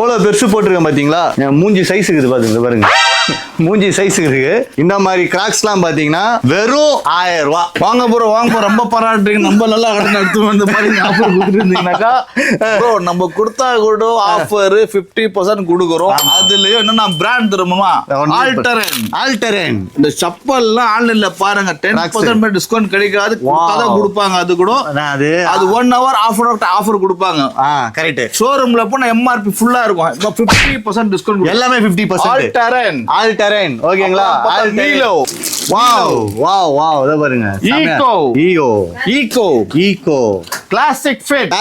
எவ்வளவு பெருசு போட்டிருக்கேன் பாத்தீங்களா? மூஞ்சி சைஸ் இருக்குது பாருங்க. மூஞ்சி சைஸ் இருக்கு. இந்த மாதிரி கிராக்ஸ்லாம் பாத்தீங்கன்னா வெறும் 1000 ரூபாய். வாங்க ப்ரோ ரொம்ப பாராட்டுறீங்க. நம்ம நல்லா கடன் எடுத்து வந்து மாதிரி ஆஃபர் கொடுத்துருந்தீங்கன்னாக்கா ப்ரோ நம்ம கொடுத்தா கூட ஆஃபர் 50% கொடுக்குறோம். அதுலயும் என்னன்னா பிராண்ட் தருமா ஆல்டரன். இந்த செப்பல்லாம் ஆன்லைன்ல பாருங்க 10% டிஸ்கவுண்ட் கிடைக்காது, கொடுத்தாதான் கொடுப்பாங்க. அது கூட அது 1 hour ஆஃபர் கொடுப்பாங்க. கரெக்ட். ஷோரூம்ல போனா எம்ஆர்பி ஃபுல்லா இருக்கும். இப்போ 50% டிஸ்கவுண்ட் எல்லாமே 50%. ஆல்டரன் ஓகேங்களா? நீலோ வாவ் இத பாருங்க. ஈகோ கிளாசிக் ஃபிட்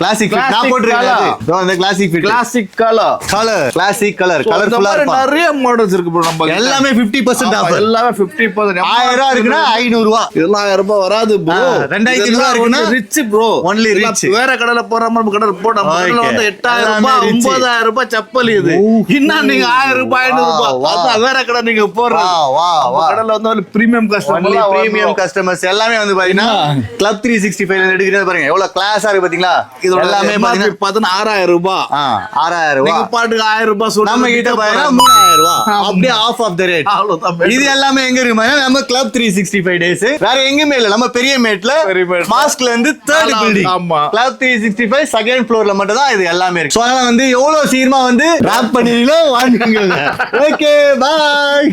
நான் போட்டுருக்கேன். அந்த கிளாசிக் கலர் கலர்ஃபுல்லா இருக்கு. நிறைய மாடல்ஸ் இருக்கு ப்ரோ. நம்ம எல்லாமே 50% ஆஃபர். எல்லாமே 50%. 1000 ரூபாய் இருக்குனா 500 ரூபாய். இதெல்லாம் 1000 ரூபாய் வராது ப்ரோ. 2500 ரூபாய் இருக்குனா ரிச் ப்ரோ. Only rich. வேற கடையில போற மாதிரி கடை போட நம்ம கடையில வந்து 8000 ரூபாய் 9000 ரூபாய் செப்பல் இது. இன்னும் நீங்க 1000 ரூபாய் 500 ரூபாய் அதான் வேற கடை நீங்க போற கடையில வந்து பிரீமியம் கஸ்டமர்ஸ் எல்லாமே வந்து பாத்தீங்கன்னா கிளப் 365 எடுக்கிறது பாருங்க. எவ்வளவு கிளாஸா இருக்கு பாத்தீங்களா? இது எல்லாமே பாத்தீங்கன்னா 6000 ரூபாய். 6000 ரூபாய். நீங்க பாட்டுக்கு 1000 ரூபாய் சொல்லுங்க. நம்ம கிட்ட பாத்தீங்கன்னா 3000 ரூபாய். அப்படியே ஆஃப் ஆஃப் தி ரேட். இது எல்லாமே எங்க இருக்கு? நம்ம கிளப் 365 டேஸ் வேற எங்கயுமே இல்ல. நம்ம பெரிய மேட்ல மாஸ்க்ல இருந்து 3rd பில்டிங். கிளப் 365 செகண்ட் ஃப்ளோர்ல மட்டும் தான் இது எல்லாமே இருக்கு. சோ அதனால வந்து எவ்வளவு சீக்கிரமா வந்து ராப் பண்ணிரீங்களோ வாங்குங்க. Okay bye.